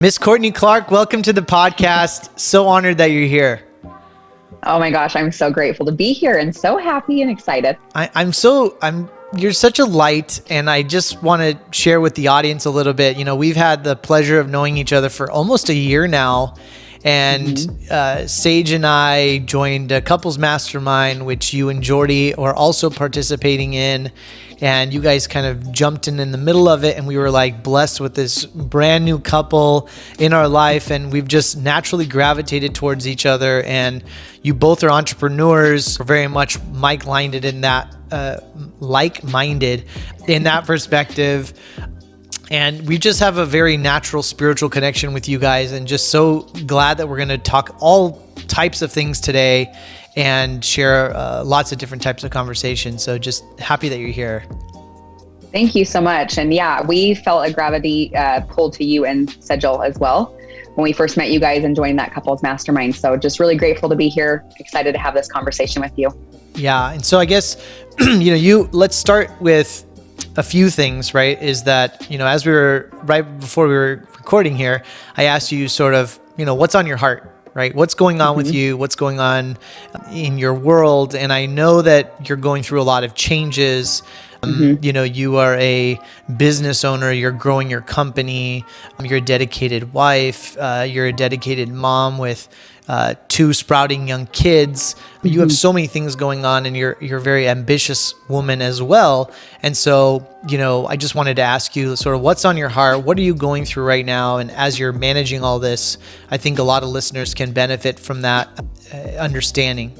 Miss Courtney Clark, welcome to the podcast. So honored that you're here. Oh my gosh, I'm so grateful to be here and so happy and excited. You're such a light, and I just want to share with the audience a little bit. You know, we've had the pleasure of knowing each other for almost a year now, and Sage and I joined a couples mastermind, which you and Jordy are also participating in. And you guys kind of jumped in the middle of it, and we were like blessed with this brand new couple in our life, and we've just naturally gravitated towards each other. And you both are entrepreneurs, very much like-minded in that perspective. And we just have a very natural spiritual connection with you guys, and just so glad that we're going to talk all types of things today and share lots of different types of conversations. So just happy that you're here. Thank you so much. And yeah, we felt a gravity pull to you and Sejal as well when we first met you guys and joined that couples mastermind. So just really grateful to be here. Excited to have this conversation with you. Yeah. And so I guess, let's start with a few things, right? Is that, as we were right before we were recording here, I asked you sort of, what's on your heart, right? What's going on with you? What's going on in your world? And I know that you're going through a lot of changes. You are a business owner, you're growing your company, you're a dedicated wife, you're a dedicated mom with two sprouting young kids. You have so many things going on, and you're a very ambitious woman as well. And so, I just wanted to ask you sort of what's on your heart? What are you going through right now? And as you're managing all this, I think a lot of listeners can benefit from that understanding.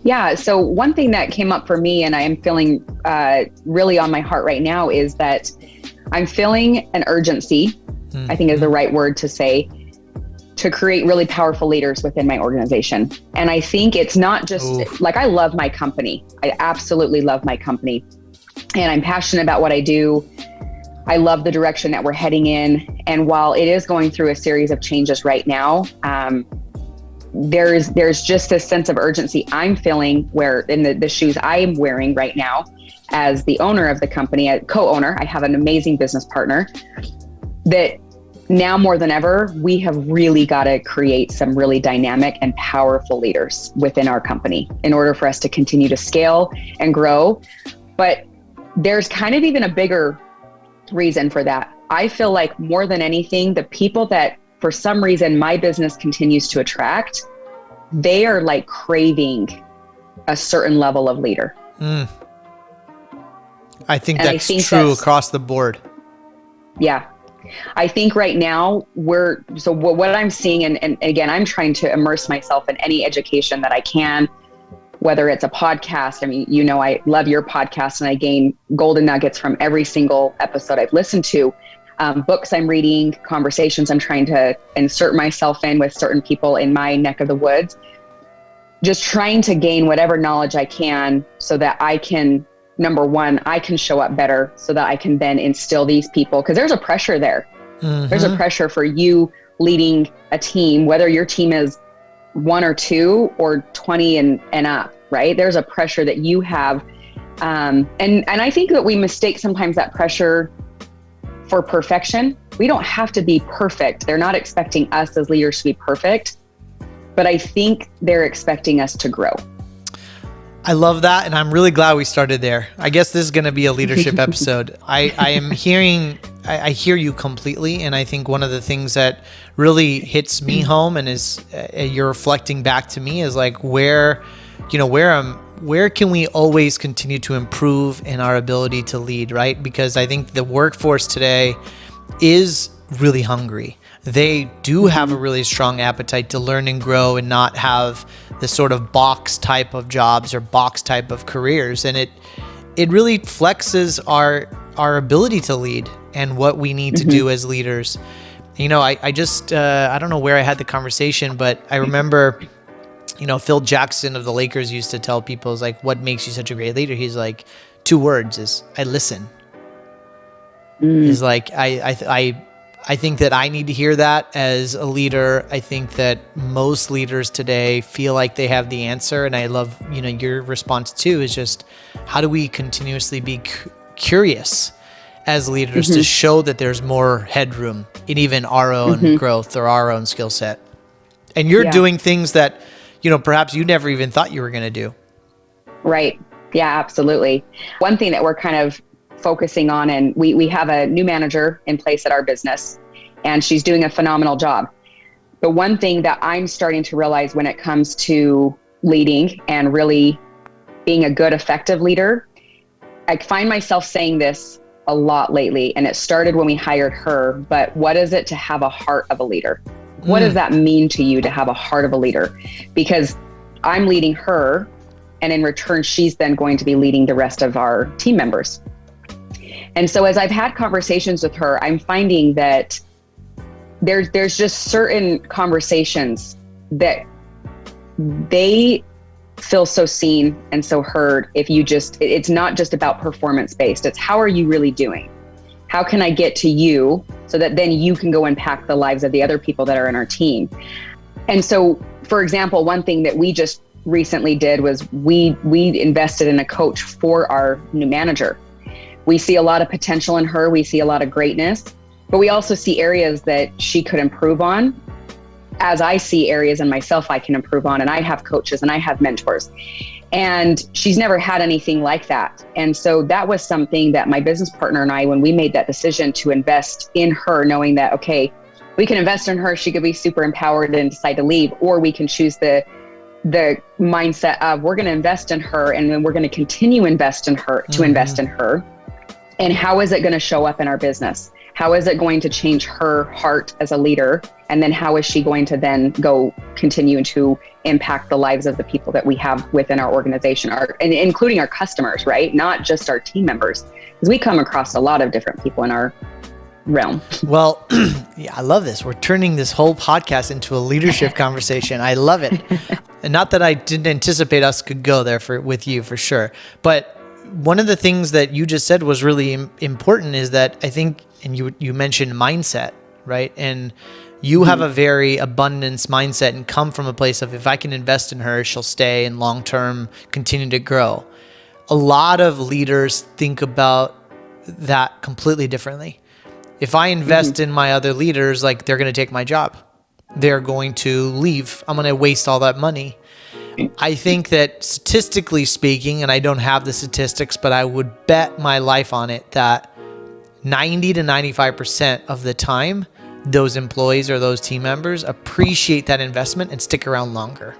Yeah. So one thing that came up for me, and I am feeling really on my heart right now, is that I'm feeling an urgency, I think is the right word to say, to create really powerful leaders within my organization. And I think it's not just like, I love my company. I absolutely love my company. And I'm passionate about what I do. I love the direction that we're heading in. And while it is going through a series of changes right now, there's just a sense of urgency I'm feeling where in the shoes I'm wearing right now as the owner of the company, a co-owner. I have an amazing business partner that now more than ever, we have really got to create some really dynamic and powerful leaders within our company in order for us to continue to scale and grow. But there's kind of even a bigger reason for that. I feel like more than anything, the people that for some reason my business continues to attract, they are like craving a certain level of leader. I think that's true across the board. Yeah. I think right now what I'm seeing, and again, I'm trying to immerse myself in any education that I can, whether it's a podcast. I mean, I love your podcast, and I gain golden nuggets from every single episode I've listened to. Books I'm reading, conversations I'm trying to insert myself in with certain people in my neck of the woods, just trying to gain whatever knowledge I can so that I can, number one, I can show up better so that I can then instill these people. Because there's a pressure there. There's a pressure for you leading a team, whether your team is 1 or 2 or 20 and up, right? There's a pressure that you have. And I think that we mistake sometimes that pressure for perfection. We don't have to be perfect. They're not expecting us as leaders to be perfect, but I think they're expecting us to grow. I love that. And I'm really glad we started there. I guess this is going to be a leadership episode. I hear you completely. And I think one of the things that really hits me home and is you're reflecting back to me is like where can we always continue to improve in our ability to lead, right? Because I think the workforce today is really hungry. They do have a really strong appetite to learn and grow and not have the sort of box type of jobs or box type of careers. And it really flexes our ability to lead and what we need to do as leaders. I just, I don't know where I had the conversation, but I remember, Phil Jackson of the Lakers used to tell people, is like, what makes you such a great leader? He's like, 2 words is I listen. He's like, I think that I need to hear that as a leader. I think that most leaders today feel like they have the answer. And I love, your response too, is just how do we continuously be curious as leaders to show that there's more headroom in even our own growth or our own skill set. And you're doing things that, perhaps you never even thought you were going to do. Right. Yeah, absolutely. One thing that we're kind of focusing on, and we have a new manager in place at our business, and she's doing a phenomenal job. But one thing that I'm starting to realize when it comes to leading and really being a good, effective leader, I find myself saying this a lot lately, and it started when we hired her, but what is it to have a heart of a leader? What does that mean to you to have a heart of a leader? Because I'm leading her, and in return, she's then going to be leading the rest of our team members. And so as I've had conversations with her, I'm finding that there's just certain conversations that they feel so seen and so heard if you it's not just about performance based. It's how are you really doing? How can I get to you so that then you can go impact the lives of the other people that are in our team? And so, for example, one thing that we just recently did was we invested in a coach for our new manager. We see a lot of potential in her. We see a lot of greatness, but we also see areas that she could improve on, as I see areas in myself I can improve on. And I have coaches and I have mentors, and she's never had anything like that. And so that was something that my business partner and I, when we made that decision to invest in her, knowing that, okay, we can invest in her, she could be super empowered and decide to leave, or we can choose the mindset of we're going to invest in her, and then we're going to continue invest in her to invest in her. And how is it going to show up in our business? How is it going to change her heart as a leader? And then how is she going to then go continue to impact the lives of the people that we have within our organization, and including our customers, right? Not just our team members, because we come across a lot of different people in our realm. Well, yeah, I love this. We're turning this whole podcast into a leadership conversation. I love it. And not that I didn't anticipate us could go there with you for sure. But one of the things that you just said was really important is that I think, and you mentioned mindset, right? And you have a very abundance mindset and come from a place of, if I can invest in her, she'll stay and long-term continue to grow. A lot of leaders think about that completely differently. If I invest in my other leaders, like, they're going to take my job. They're going to leave. I'm going to waste all that money. I think that statistically speaking, and I don't have the statistics, but I would bet my life on it that 90 to 95% of the time, those employees or those team members appreciate that investment and stick around longer.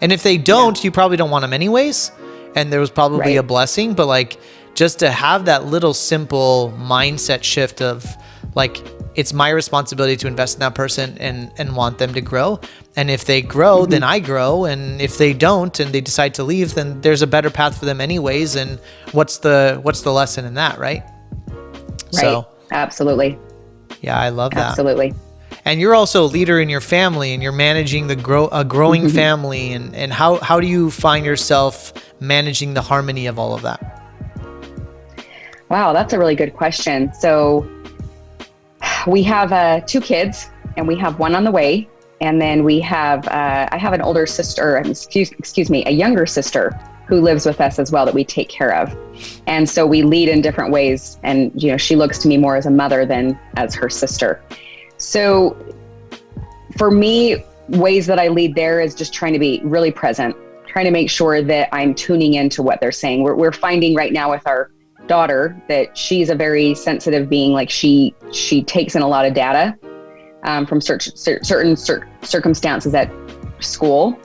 And if they don't, you probably don't want them anyways. And there was probably a blessing, but like, just to have that little simple mindset shift of like, it's my responsibility to invest in that person and want them to grow. And if they grow, then I grow. And if they don't and they decide to leave, then there's a better path for them anyways. And what's the lesson in that, right? Right. So, absolutely. Yeah, I love that. Absolutely. And you're also a leader in your family, and you're managing a growing family. And how do you find yourself managing the harmony of all of that? Wow, that's a really good question. So we have 2 kids, and we have one on the way. And then we have, I have an older sister, a younger sister who lives with us as well that we take care of. And so we lead in different ways. And, she looks to me more as a mother than as her sister. So for me, ways that I lead there is just trying to be really present, trying to make sure that I'm tuning into what they're saying. We're finding right now with our daughter that she's a very sensitive being. Like she takes in a lot of data from certain circumstances at school,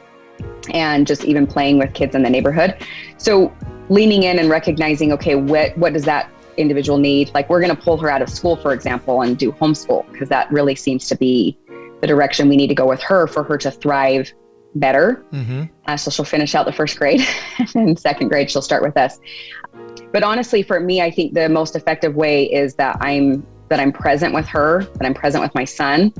and just even playing with kids in the neighborhood. So leaning in and recognizing, okay, what does that individual need? Like, we're going to pull her out of school, for example, and do homeschool, because that really seems to be the direction we need to go with her for her to thrive better. So she'll finish out the first grade, and in second grade, she'll start with us. But honestly, for me, I think the most effective way is that I'm present with her, that I'm present with my son,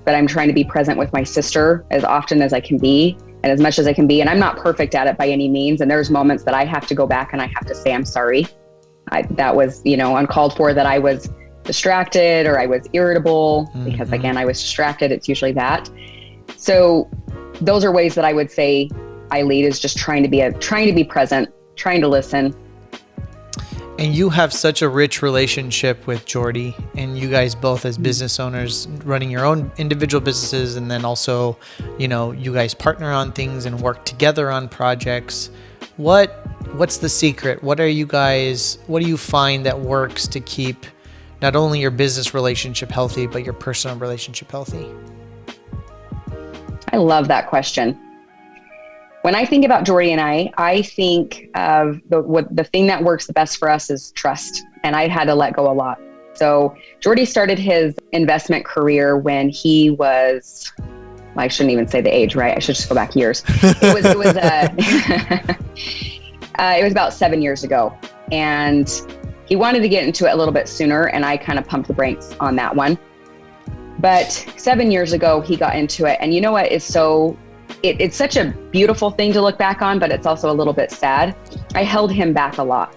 that I'm trying to be present with my sister as often as I can be and as much as I can be. And I'm not perfect at it by any means. And there's moments that I have to go back and I have to say, I'm sorry. That was, uncalled for, that I was distracted or I was irritable, because again, I was distracted. It's usually that. So those are ways that I would say I lead, is just trying to be present, trying to listen. And you have such a rich relationship with Jordy, and you guys both as business owners running your own individual businesses, and then also, you guys partner on things and work together on projects. What's the secret? What do you find that works to keep not only your business relationship healthy, but your personal relationship healthy? I love that question. When I think about Jordy and I think of the thing that works the best for us is trust. And I had to let go a lot. So Jordy started his investment career when he was, I shouldn't even say the age, right? I should just go back years. It was about 7 years ago. And he wanted to get into it a little bit sooner. And I kind of pumped the brakes on that one. But 7 years ago, he got into it. And you know what is it's such a beautiful thing to look back on, but it's also a little bit sad. I held him back a lot.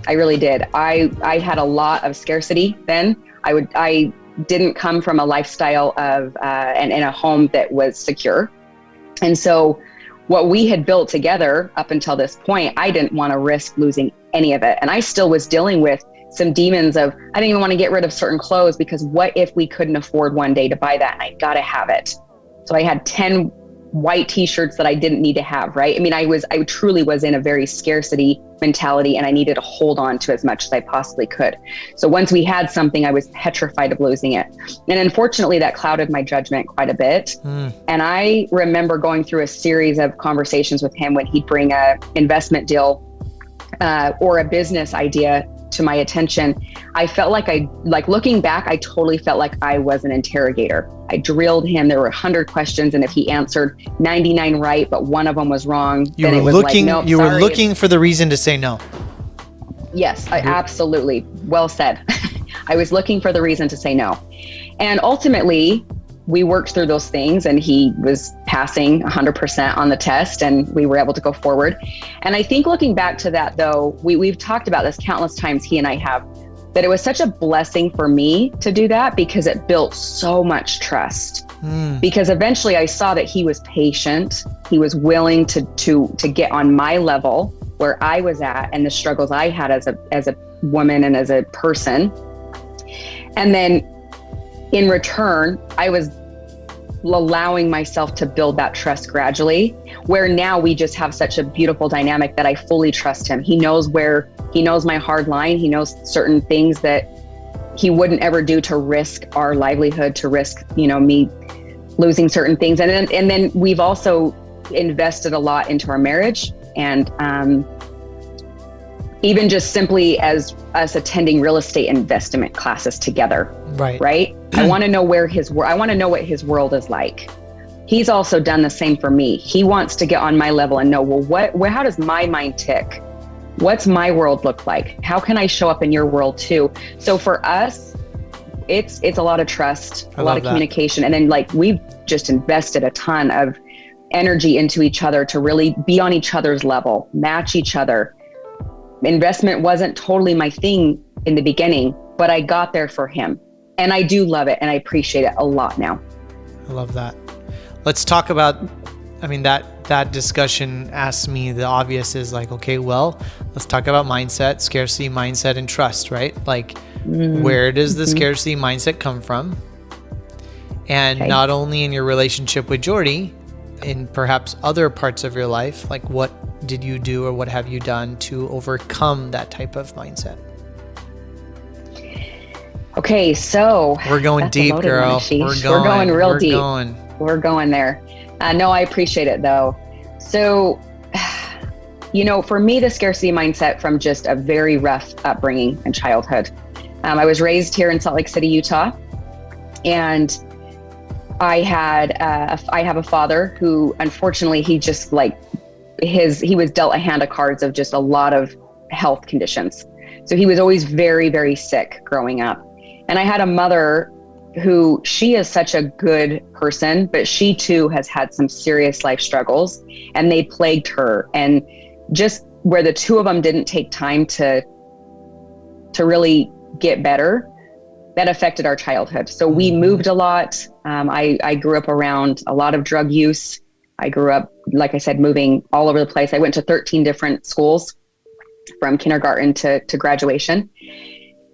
I really did. I had a lot of scarcity then. I didn't come from a lifestyle of and in a home that was secure. And so what we had built together up until this point, I didn't want to risk losing any of it. And I still was dealing with some demons of, I didn't even want to get rid of certain clothes because what if we couldn't afford one day to buy that and I got to have it. So I had 10 white t-shirts that I didn't need to have, right? I mean, I truly was in a very scarcity mentality and I needed to hold on to as much as I possibly could. So once we had something, I was petrified of losing it. And unfortunately that clouded my judgment quite a bit. And I remember going through a series of conversations with him when he'd bring a investment deal or a business idea to my attention. I felt like looking back, I totally felt like I was an interrogator. I drilled him. There were 100 questions. And if he answered 99 right, but one of them was wrong, you were looking for the reason to say no. Yes, absolutely. Well said. I was looking for the reason to say no. And ultimately, we worked through those things and he was passing 100% on the test and we were able to go forward. And I think looking back to that though, we've talked about this countless times, he and I have, that it was such a blessing for me to do that because it built so much trust. Because eventually I saw that he was patient. He was willing to get on my level where I was at and the struggles I had as a woman and as a person. And then in return, I was allowing myself to build that trust gradually, where now we just have such a beautiful dynamic that I fully trust him. He knows my hard line. He knows certain things that he wouldn't ever do to risk our livelihood, to risk, me losing certain things. And then we've also invested a lot into our marriage and, even just simply as us attending real estate investment classes together. Right. I want to know I want to know what his world is like. He's also done the same for me. He wants to get on my level and know, how does my mind tick? What's my world look like? How can I show up in your world too? So for us, it's a lot of trust, a lot of communication. And then we've just invested a ton of energy into each other to really be on each other's level, match each other. Investment wasn't totally my thing in the beginning, but I got there for him. And I do love it and I appreciate it a lot now. I love that. Let's talk about, that discussion asks me the obvious is okay, well, let's talk about mindset, scarcity mindset, and trust, right? Where does the scarcity mindset come from? And not only in your relationship with Jordy, in perhaps other parts of your life, what did you do or what have you done to overcome that type of mindset? Okay, so we're going deep, girl. We're going real deep. We're going there. No, I appreciate it though. So, for me, the scarcity mindset from just a very rough upbringing and childhood. I was raised here in Salt Lake City, Utah, and I have a father who, unfortunately, he just he was dealt a hand of cards of just a lot of health conditions. So he was always very, very sick growing up. And I had a mother who, she is such a good person, but she too has had some serious life struggles and they plagued her. And just where the two of them didn't take time to really get better, that affected our childhood. So we moved a lot. I grew up around a lot of drug use. I grew up, like I said, moving all over the place. I went to 13 different schools. from kindergarten to graduation.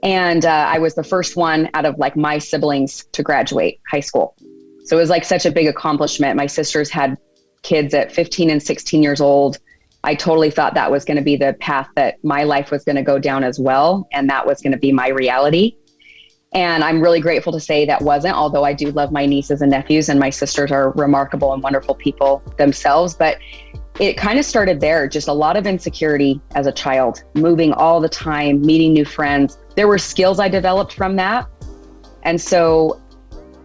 And I was the first one out of like my siblings to graduate high school. So it was like such a big accomplishment. My sisters had kids at 15 and 16 years old. I totally thought that was going to be the path that my life was going to go down as well. And that was going to be my reality. And I'm really grateful to say that wasn't, although I do love my nieces and nephews, and my sisters are remarkable and wonderful people themselves. But it kind of started there, just a lot of insecurity as a child, moving all the time, meeting new friends. There were skills I developed from that. And so,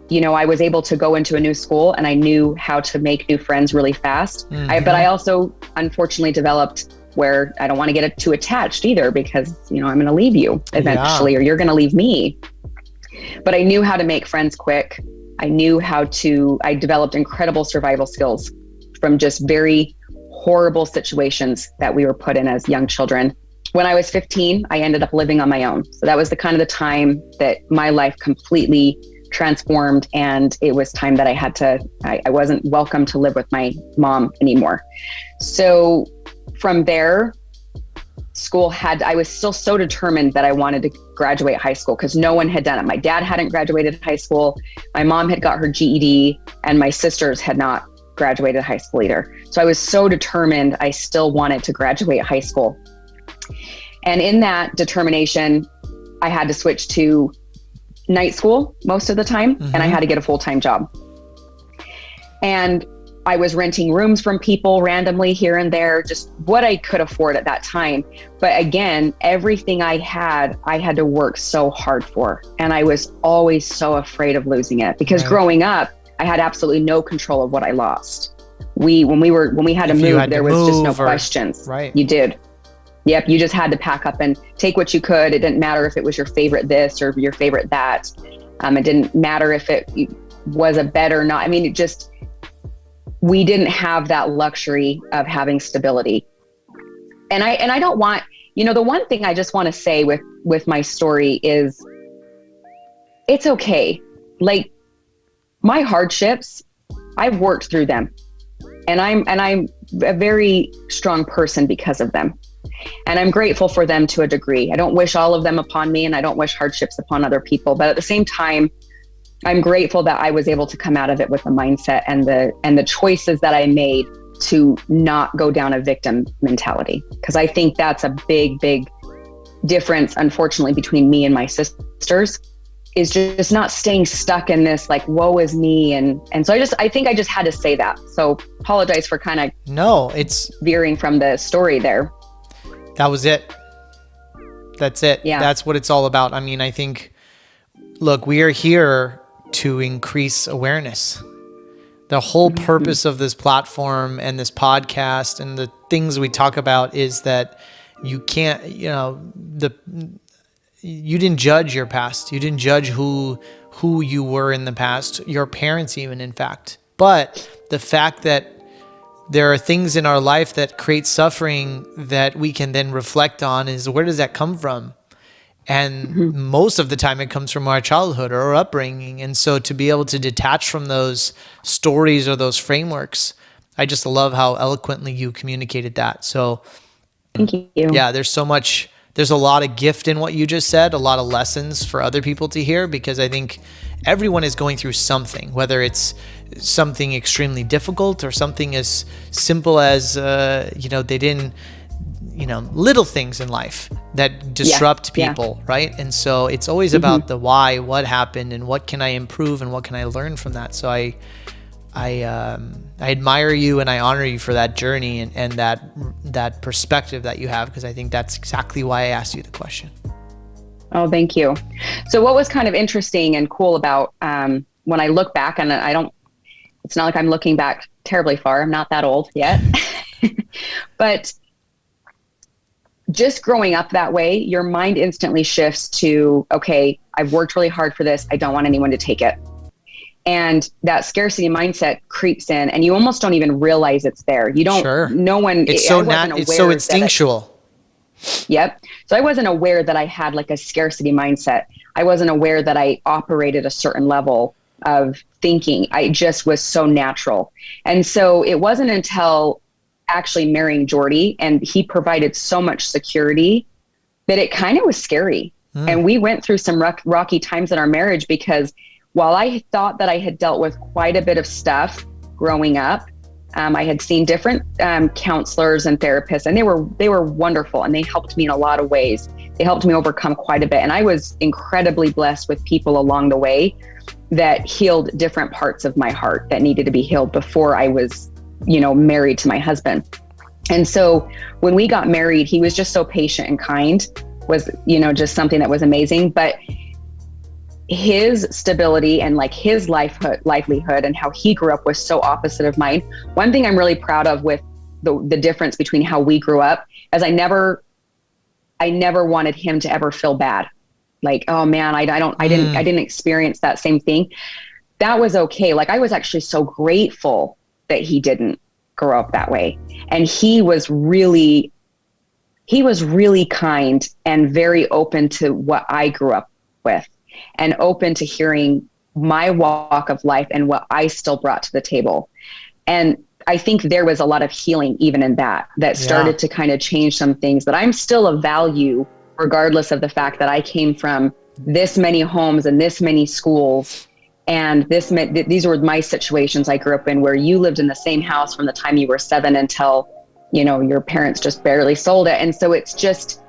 you know, I was able to go into a new school and I knew how to make new friends really fast. Mm-hmm. But I also unfortunately developed where I don't want to get too attached either, because, you know, I'm going to leave you eventually, or you're going to leave me. But I knew how to make friends quick. I developed incredible survival skills from just very horrible situations that we were put in as young children. When I was 15, I ended up living on my own. So that was the kind of the time that my life completely transformed. And it was time that I wasn't welcome to live with my mom anymore. So from there, I was still so determined that I wanted to graduate high school because no one had done it. My dad hadn't graduated high school. My mom had got her GED, and my sisters had not graduated high school either. So I was so determined. I still wanted to graduate high school. And in that determination, I had to switch to night school most of the time, and I had to get a full-time job. And I was renting rooms from people randomly here and there, just what I could afford at that time. But again, everything I had to work so hard for. And I was always so afraid of losing it because growing up, I had absolutely no control of what I lost. When we had to move, there was just no questions. Right. You did. Yep. You just had to pack up and take what you could. It didn't matter if it was your favorite this or your favorite that. It didn't matter if it was a bed or not. I mean, we didn't have that luxury of having stability. And I don't want, the one thing I just want to say with my story is it's okay. Like my hardships, I've worked through them, and I'm a very strong person because of them. And I'm grateful for them to a degree. I don't wish all of them upon me, and I don't wish hardships upon other people. But at the same time, I'm grateful that I was able to come out of it with the mindset and the choices that I made to not go down a victim mentality. Because I think that's a big, big difference, unfortunately, between me and my sisters, is just not staying stuck in this like, woe is me. And so I think I just had to say that. So apologize for kind of it's veering from the story there. That was it. That's it. Yeah. That's what it's all about. I mean, I think, look, we are here to increase awareness. The whole purpose of this platform and this podcast and the things we talk about is that you can't, you didn't judge your past. You didn't judge who you were in the past, your parents even, in fact. But the fact that there are things in our life that create suffering that we can then reflect on is, where does that come from? And most of the time it comes from our childhood or our upbringing. And so to be able to detach from those stories or those frameworks, I just love how eloquently you communicated that. So thank you. Yeah, there's a lot of gift in what you just said, a lot of lessons for other people to hear, because I think everyone is going through something, whether it's something extremely difficult or something as simple as, they didn't, little things in life that disrupt people, right? And so it's always about the why, what happened, and what can I improve and what can I learn from that. So I admire you and I honor you for that journey and that perspective that you have, because I think that's exactly why I asked you the question. Oh, thank you. So what was kind of interesting and cool about when I look back, and it's not like I'm looking back terribly far. I'm not that old yet, but just growing up that way, your mind instantly shifts to, okay, I've worked really hard for this. I don't want anyone to take it. And that scarcity mindset creeps in and you almost don't even realize it's there. You don't, no one, it's so instinctual. Yep. So I wasn't aware that I had like a scarcity mindset. I wasn't aware that I operated a certain level of thinking. I just was so natural. And so it wasn't until actually marrying Jordy, and he provided so much security that it kind of was scary. And we went through some rocky times in our marriage, because while I thought that I had dealt with quite a bit of stuff growing up, I had seen different counselors and therapists, and they were wonderful, and they helped me in a lot of ways. They helped me overcome quite a bit. And I was incredibly blessed with people along the way that healed different parts of my heart that needed to be healed before I was, married to my husband. And so when we got married, he was just so patient and kind, was, just something that was amazing. But his stability and like his livelihood and how he grew up was so opposite of mine. One thing I'm really proud of with the difference between how we grew up is I never wanted him to ever feel bad. Like, oh man, I didn't experience that same thing. That was okay. Like, I was actually so grateful that he didn't grow up that way. And he was really kind and very open to what I grew up with, and open to hearing my walk of life and what I still brought to the table. And I think there was a lot of healing even in that started to kind of change some things, that I'm still of value regardless of the fact that I came from this many homes and this many schools. And these were my situations I grew up in, where you lived in the same house from the time you were 7 until, your parents just barely sold it. And so it's just,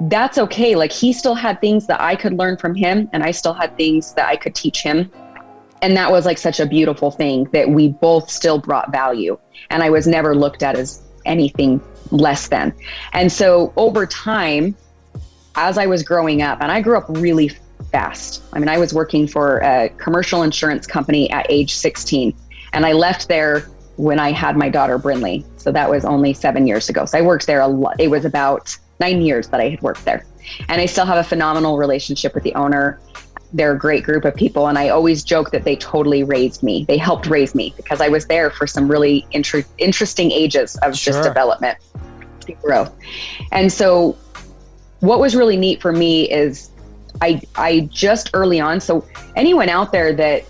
that's okay. Like, he still had things that I could learn from him, and I still had things that I could teach him. And that was like such a beautiful thing, that we both still brought value, and I was never looked at as anything less than. And so over time, as I was growing up, and I grew up really fast. I mean, I was working for a commercial insurance company at age 16, and I left there when I had my daughter, Brinley. So that was only 7 years ago. So I worked there a lot. It was about 9 years that I had worked there. And I still have a phenomenal relationship with the owner. They're a great group of people. And I always joke that they totally raised me. They helped raise me, because I was there for some really interesting ages of just development and growth. And so what was really neat for me is I just early on, so anyone out there that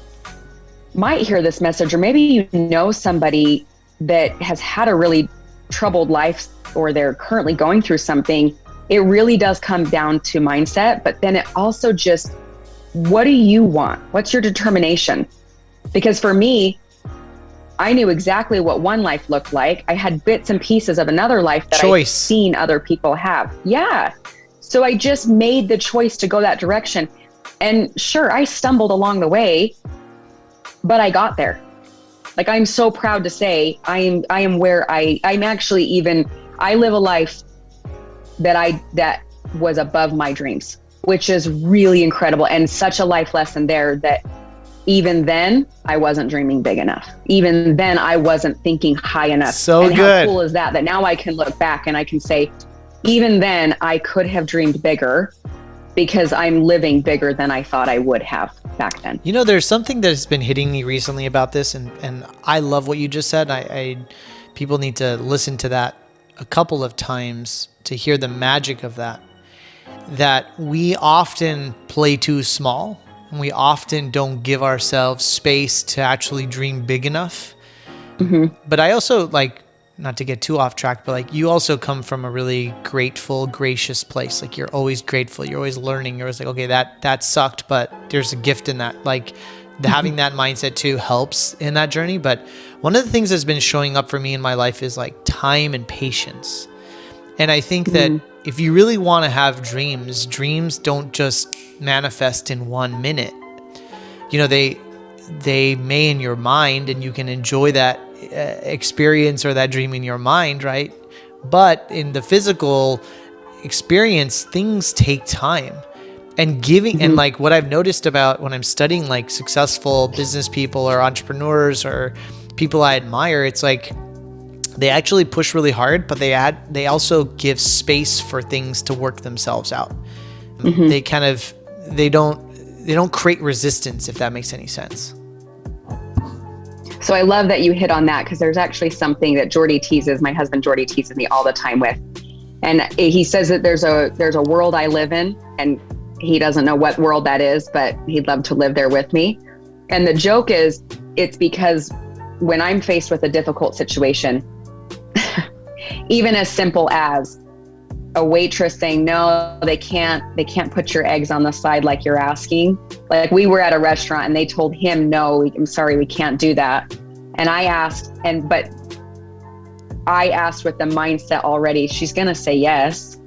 might hear this message, or maybe you know somebody that has had a really troubled life, or they're currently going through something, it really does come down to mindset. But then it also just, what do you want? What's your determination? Because for me, I knew exactly what one life looked like. I had bits and pieces of another life that I've seen other people have. Yeah. So I just made the choice to go that direction. And sure, I stumbled along the way, but I got there. Like, I'm so proud to say I am where I'm actually even, I live a life that was above my dreams, which is really incredible, and such a life lesson there, that even then I wasn't dreaming big enough. Even then I wasn't thinking high enough. So and good. How cool is that now I can look back and I can say, even then I could have dreamed bigger, because I'm living bigger than I thought I would have back then. There's something that has been hitting me recently about this, and I love what you just said. I people need to listen to that a couple of times to hear the magic of that. That we often play too small, and we often don't give ourselves space to actually dream big enough. Mm-hmm. But I also, like, not to get too off track, but like, you also come from a really grateful, gracious place. Like, you're always grateful. You're always learning. You're always like, okay, that sucked, but there's a gift in that. Like, having that mindset too helps in that journey. But one of the things that's been showing up for me in my life is like time and patience. And I think that if you really want to have dreams don't just manifest in 1 minute. They may in your mind, and you can enjoy that experience or that dream in your mind, right? But in the physical experience, things take time. And giving, and like what I've noticed about when I'm studying like successful business people or entrepreneurs or people I admire, it's like they actually push really hard, but they also give space for things to work themselves out. They don't create resistance, if that makes any sense. So I love that you hit on that, because there's actually something that my husband Jordy teases me all the time with. And he says that there's a world I live in, and he doesn't know what world that is, but he'd love to live there with me. And the joke is, it's because when I'm faced with a difficult situation, Even as simple as a waitress saying, no, they can't put your eggs on the side like you're asking. Like we were at a restaurant and they told him, no, I'm sorry, we can't do that. And I asked, but I asked with the mindset already, she's going to say yes.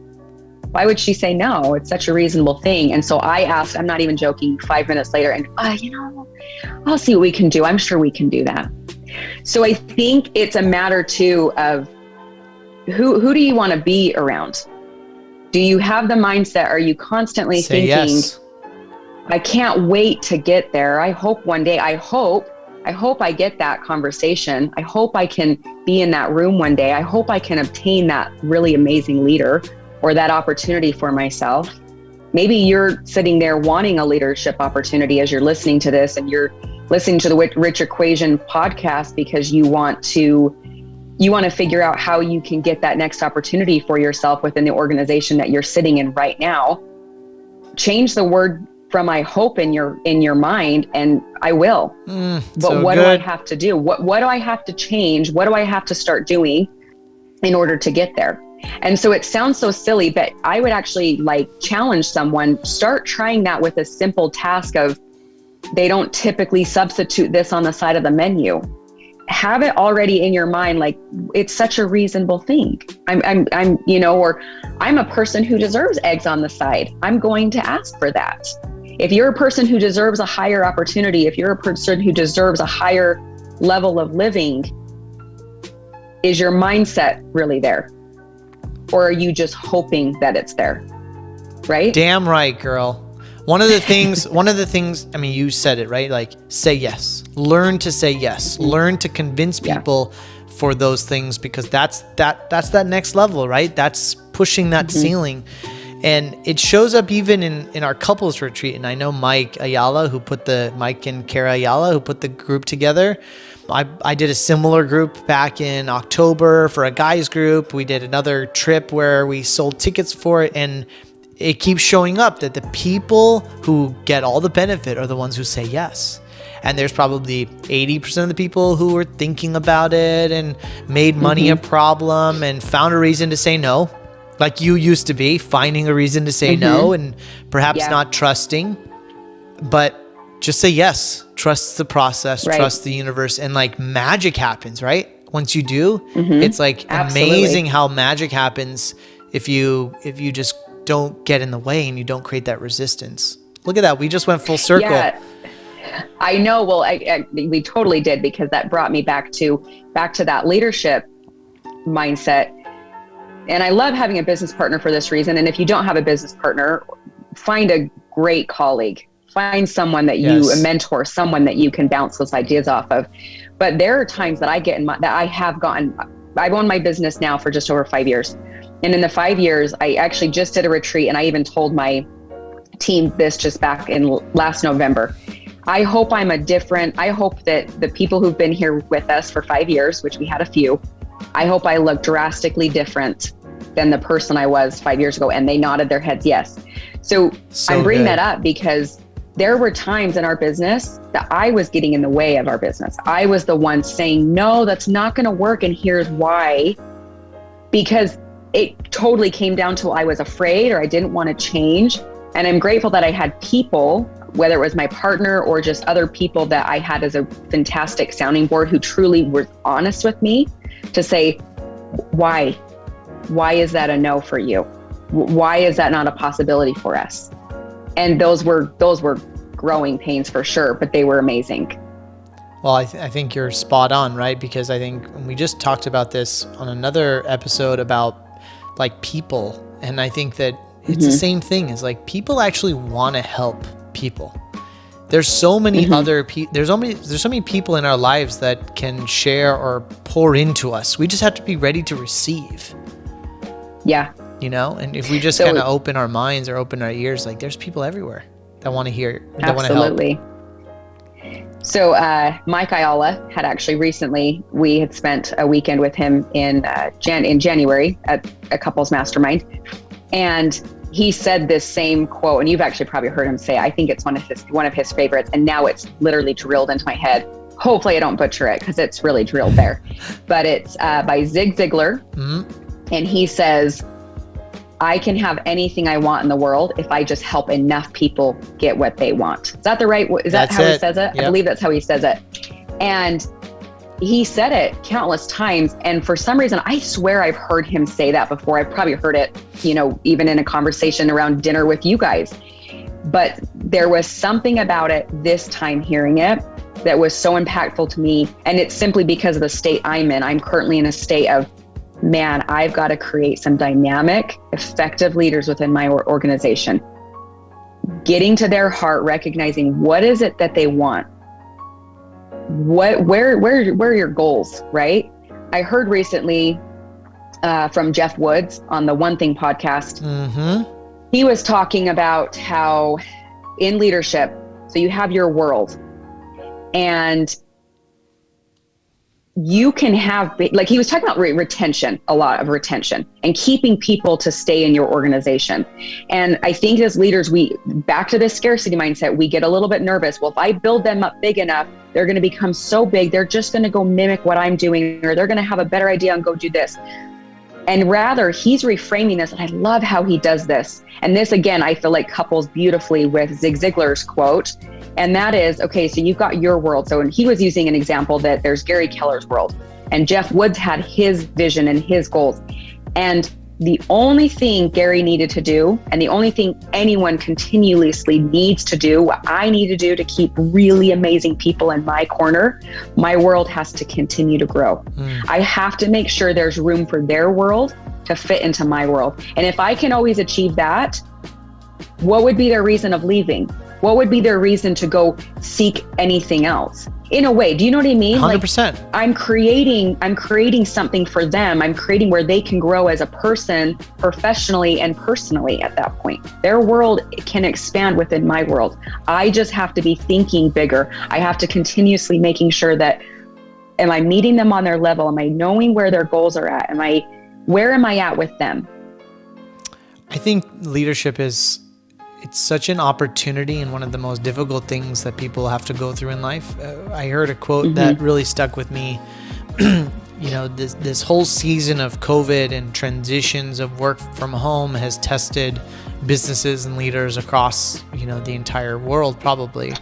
Why would she say no? It's such a reasonable thing. And so I asked, I'm not even joking, 5 minutes later, and I'll see what we can do. I'm sure we can do that. So I think it's a matter too of who do you want to be around? Do you have the mindset? Are you constantly thinking, yes, I can't wait to get there. I hope one day, I hope I get that conversation. I hope I can be in that room one day. I hope I can obtain that really amazing leader or that opportunity for myself. Maybe you're sitting there wanting a leadership opportunity as you're listening to this, and you're listening to the Rich Equation podcast because you want to figure out how you can get that next opportunity for yourself within the organization that you're sitting in right now. Change the word from I hope in your mind, and I will. But so what do I have to do? What do I have to change? What do I have to start doing in order to get there? And so it sounds so silly, but I would actually challenge someone, start trying that with a simple task of, they don't typically substitute this on the side of the menu. Have it already in your mind, it's such a reasonable thing. I'm or I'm a person who deserves eggs on the side. I'm going to ask for that. If you're a person who deserves a higher opportunity, if you're a person who deserves a higher level of living, is your mindset really there? Or are you just hoping that it's there? Right? Damn right, girl. One of the things, I mean, you said it, right? Say yes. Learn to say yes. Learn to convince people for those things, because that's that next level, right? That's pushing that ceiling. And it shows up even in our couples retreat. And I know Mike and Kara Ayala, who put the group together. I did a similar group back in October for a guys group. We did another trip where we sold tickets for it, and it keeps showing up that the people who get all the benefit are the ones who say yes. And there's probably 80% of the people who were thinking about it and made money a problem and found a reason to say no. Like you used to be, finding a reason to say no and perhaps not trusting, but just say yes. Trust the process, trust the universe, and magic happens, right? Once you do, it's amazing how magic happens if you just don't get in the way and you don't create that resistance. Look at that. We just went full circle. Yeah, I know. Well, we totally did, because that brought me back to that leadership mindset. And I love having a business partner for this reason. And if you don't have a business partner, find a great colleague. Find someone that a mentor, someone that you can bounce those ideas off of. But there are times that I've owned my business now for just over 5 years. And in the 5 years, I actually just did a retreat, and I even told my team this just back in last November. I hope that the people who've been here with us for 5 years, which we had a few, I hope I look drastically different than the person I was 5 years ago. And they nodded their heads yes. So I'm bringing that up because there were times in our business that I was getting in the way of our business. I was the one saying, no, that's not going to work. And here's why. Because it totally came down to I was afraid or I didn't want to change. And I'm grateful that I had people, whether it was my partner or just other people that I had as a fantastic sounding board, who truly were honest with me to say, why? Why is that a no for you? Why is that not a possibility for us? And those were growing pains for sure, but they were amazing. Well, I think you're spot on, right? Because I think we just talked about this on another episode about people. And I think that it's the same thing. Is people actually want to help people. There's so many other people. There's so many people in our lives that can share or pour into us. We just have to be ready to receive. Yeah. And if we just kind of open our minds or open our ears, there's people everywhere that want to hear, that want to help. Absolutely. So Mike Ayala had actually recently, we had spent a weekend with him in January at a couples mastermind. And he said this same quote, and you've actually probably heard him say, I think it's one of his favorites. And now it's literally drilled into my head. Hopefully I don't butcher it because it's really drilled there. But it's by Zig Ziglar. And he says, I can have anything I want in the world if I just help enough people get what they want. Is that the right? Is that how he says it? Yep. I believe that's how he says it. And he said it countless times. And for some reason, I swear I've heard him say that before. I've probably heard it, even in a conversation around dinner with you guys. But there was something about it this time hearing it that was so impactful to me. And it's simply because of the state I'm in. I'm currently in a state of, man, I've got to create some dynamic, effective leaders within my organization. Getting to their heart, recognizing what is it that they want. Where are your goals, right? I heard recently from Jeff Woods on the One Thing podcast. Mm-hmm. He was talking about how in leadership, so you have your world, and you can have, like he was talking about retention, a lot of retention and keeping people to stay in your organization. And I think as leaders, back to this scarcity mindset, we get a little bit nervous. Well, if I build them up big enough, they're going to become so big, they're just going to go mimic what I'm doing, or they're going to have a better idea and go do this. And rather, he's reframing this. And I love how he does this. And this, again, I feel like couples beautifully with Zig Ziglar's quote. And that is, okay, so you've got your world. So he was using an example that there's Gary Keller's world. And Jeff Woods had his vision and his goals. And the only thing Gary needed to do, and the only thing anyone continuously needs to do, what I need to do to keep really amazing people in my corner, my world has to continue to grow. I have to make sure there's room for their world to fit into my world. And if I can always achieve that, what would be their reason of leaving? What would be their reason to go seek anything else? In a way, do you know what I mean? 100%. Like, I'm creating something for them. I'm creating where they can grow as a person, professionally and personally at that point. Their world can expand within my world. I just have to be thinking bigger. I have to continuously making sure that, am I meeting them on their level? Am I knowing where their goals are at? Where am I at with them? I think leadership it's such an opportunity and one of the most difficult things that people have to go through in life. I heard a quote that really stuck with me. This whole season of COVID and transitions of work from home has tested businesses and leaders across, the entire world probably.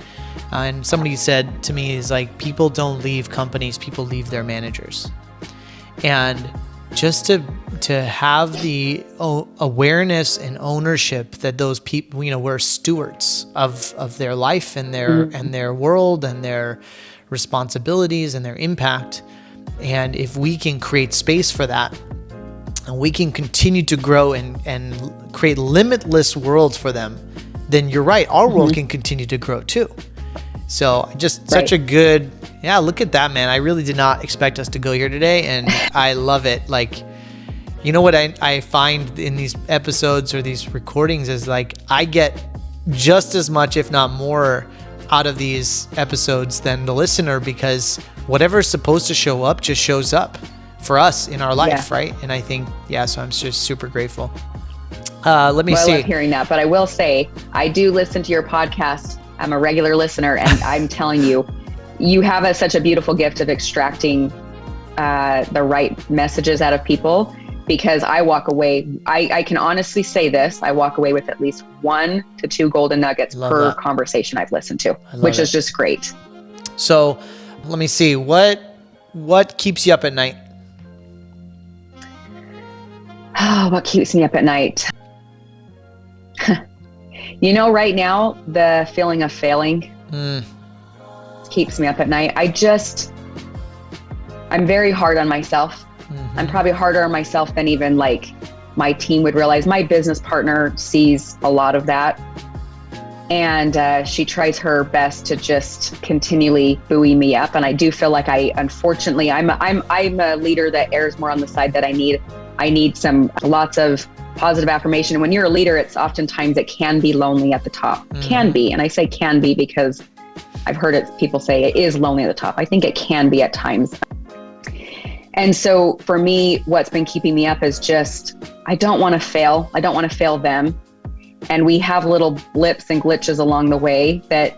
And somebody said to me, is like, people don't leave companies, people leave their managers. And just to have the awareness and ownership that those people, we're stewards of their life and their world and their responsibilities and their impact. And if we can create space for that, and we can continue to grow and create limitless worlds for them, then you're right, our world can continue to grow too. So just such a good, look at that, man. I really did not expect us to go here today, and I love it. Like, what I find in these episodes or these recordings is like, I get just as much, if not more, out of these episodes than the listener, because whatever's supposed to show up just shows up for us in our life, right? And I think, so I'm just super grateful. Let me see. I love hearing that, but I will say, I do listen to your podcast. I'm a regular listener, and I'm telling you, you have such a beautiful gift of extracting the right messages out of people, because I walk away, I can honestly say this, I walk away with at least 1 to 2 golden nuggets per conversation I've listened to, which is just great. So let me see, what keeps you up at night? Oh, what keeps me up at night? Right now, the feeling of failing keeps me up at night. I'm very hard on myself. I'm probably harder on myself than even like my team would realize. My business partner sees a lot of that. And she tries her best to just continually buoy me up. And I do feel like unfortunately, I'm a leader that errs more on the side that I need lots of positive affirmation. And when you're a leader, it's oftentimes it can be lonely at the top. Can be. And I say can be because I've heard people say it is lonely at the top. I think it can be at times. And so for me, what's been keeping me up is just, I don't want to fail. I don't want to fail them. And we have little blips and glitches along the way that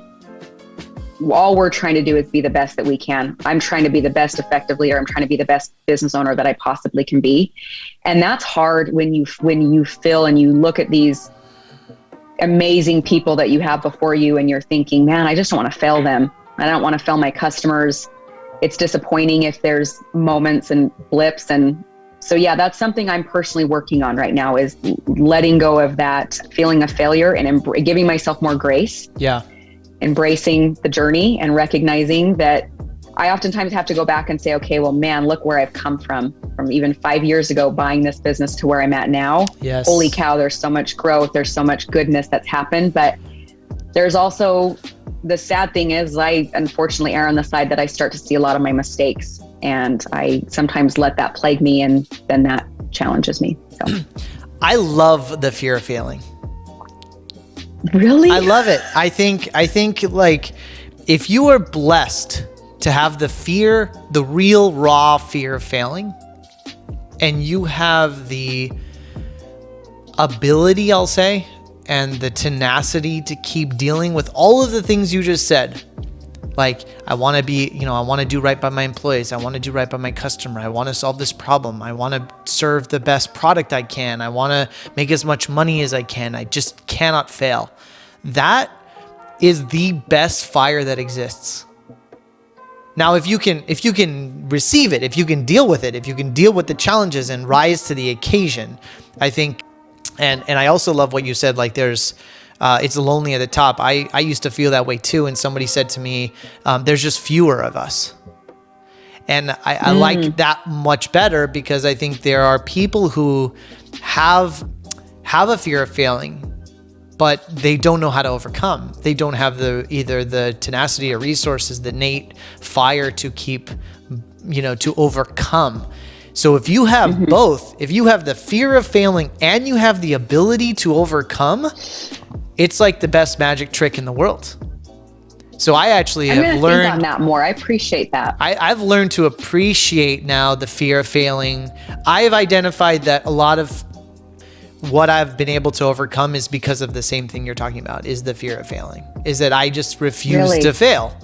all we're trying to do is be the best that we can. I'm trying to be the best effectively, or I'm trying to be the best business owner that I possibly can be. And that's hard when you feel and you look at these amazing people that you have before you and you're thinking, man, I just don't want to fail them. I don't want to fail my customers. It's disappointing if there's moments and blips. And so, yeah, that's something I'm personally working on right now, is letting go of that feeling of failure and giving myself more grace. Yeah. Embracing the journey and recognizing that I oftentimes have to go back and say, okay, well, man, look where I've come from even 5 years ago, buying this business to where I'm at now. Yes. Holy cow, there's so much growth. There's so much goodness that's happened. But there's also, the sad thing is, I unfortunately err on the side that I start to see a lot of my mistakes, and I sometimes let that plague me, and then that challenges me. So I love the fear of failing. Really? I love it. I think like, if you are blessed to have the fear, the real raw fear of failing, and you have the ability, I'll say, and the tenacity to keep dealing with all of the things you just said. Like, I want to do right by my employees. I want to do right by my customer. I want to solve this problem. I want to serve the best product I can. I want to make as much money as I can. I just cannot fail. That is the best fire that exists. Now, if you can receive it, if you can deal with it, if you can deal with the challenges and rise to the occasion, I think, and I also love what you said, like, there's, it's lonely at the top. I used to feel that way too. And somebody said to me, there's just fewer of us. And I like that much better, because I think there are people who have a fear of failing, but they don't know how to overcome. They don't have either the tenacity or resources, the innate fire to keep, to overcome. So if you have both, if you have the fear of failing and you have the ability to overcome, it's like the best magic trick in the world. So I actually have learned think on that more. I appreciate that. I've learned to appreciate now the fear of failing. I have identified that a lot of what I've been able to overcome is because of the same thing you're talking about, is the fear of failing, is that I just refuse to fail.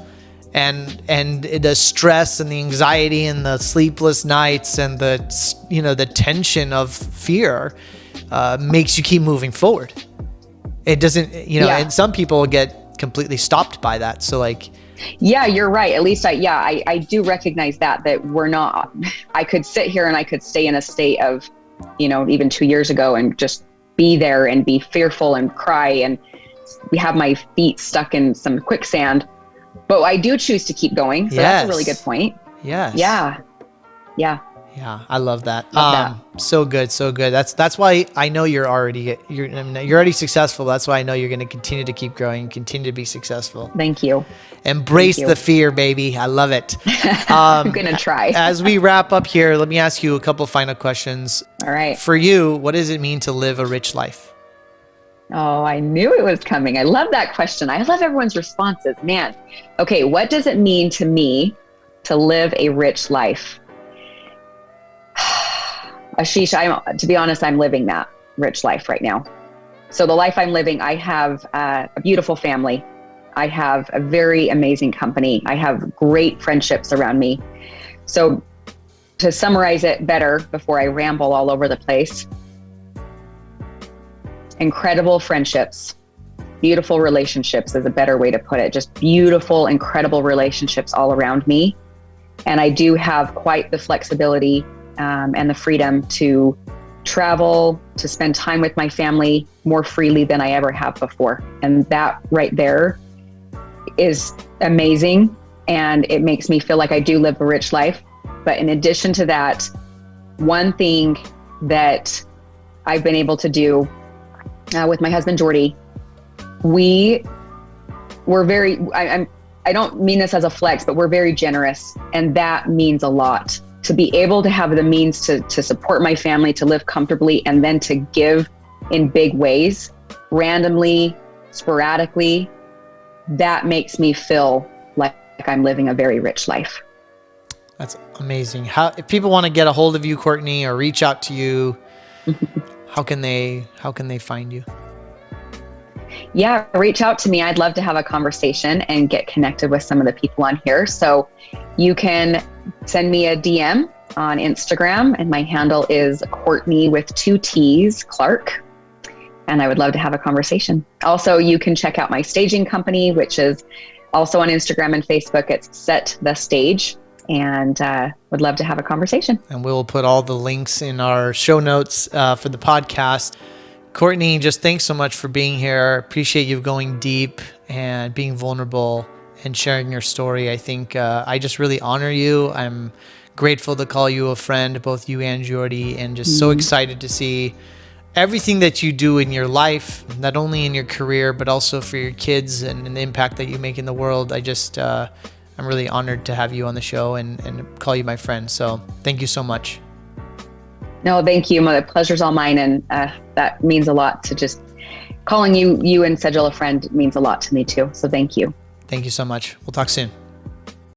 And the stress and the anxiety and the sleepless nights and the tension of fear makes you keep moving forward. It doesn't, and some people get completely stopped by that. So like, yeah, you're right. At least I do recognize that we're not, I could sit here and I could stay in a state of, even 2 years ago and just be there and be fearful and cry and have my feet stuck in some quicksand. But I do choose to keep going. So that's a really good point. Yes. Yeah. Yeah. Yeah. I love that. So good. So good. That's why I know you're already successful. That's why I know you're going to continue to keep growing and continue to be successful. Thank you. Embrace the fear, baby. I love it. I'm going to try. As we wrap up here, let me ask you a couple final questions. All right. For you, what does it mean to live a rich life? Oh, I knew it was coming. I love that question. I love everyone's responses, man. Okay. What does it mean to me to live a rich life? Ashish, to be honest, I'm living that rich life right now. So the life I'm living, I have a beautiful family. I have a very amazing company. I have great friendships around me. So to summarize it better before I ramble all over the place, incredible friendships, beautiful relationships is a better way to put it. Just beautiful, incredible relationships all around me. And I do have quite the flexibility and the freedom to travel, to spend time with my family more freely than I ever have before. And that right there is amazing. And it makes me feel like I do live a rich life. But in addition to that, one thing that I've been able to do with my husband, Jordy, we're very, I don't mean this as a flex, but we're very generous. And that means a lot. To be able to have the means to support my family, to live comfortably, and then to give in big ways, randomly, sporadically, that makes me feel like I'm living a very rich life. That's amazing. If people want to get a hold of you, Courtney, or reach out to you, how can they find you? Yeah, reach out to me. I'd love to have a conversation and get connected with some of the people on here. So you can send me a DM on Instagram, and my handle is Courtney with 2 T's, Clark. And I would love to have a conversation. Also, you can check out my staging company, which is also on Instagram and Facebook. It's Set the Stage, and would love to have a conversation. And we'll put all the links in our show notes for the podcast. Courtney, just thanks so much for being here. Appreciate you going deep and being vulnerable and sharing your story. I think I just really honor you. I'm grateful to call you a friend, both you and Jordy, and just so excited to see everything that you do in your life, not only in your career, but also for your kids and the impact that you make in the world. I just, I'm really honored to have you on the show and call you my friend. So thank you so much. No, thank you. My pleasure's all mine. And that means a lot. To just calling you and Sedgel a friend means a lot to me too. So thank you. Thank you so much. We'll talk soon.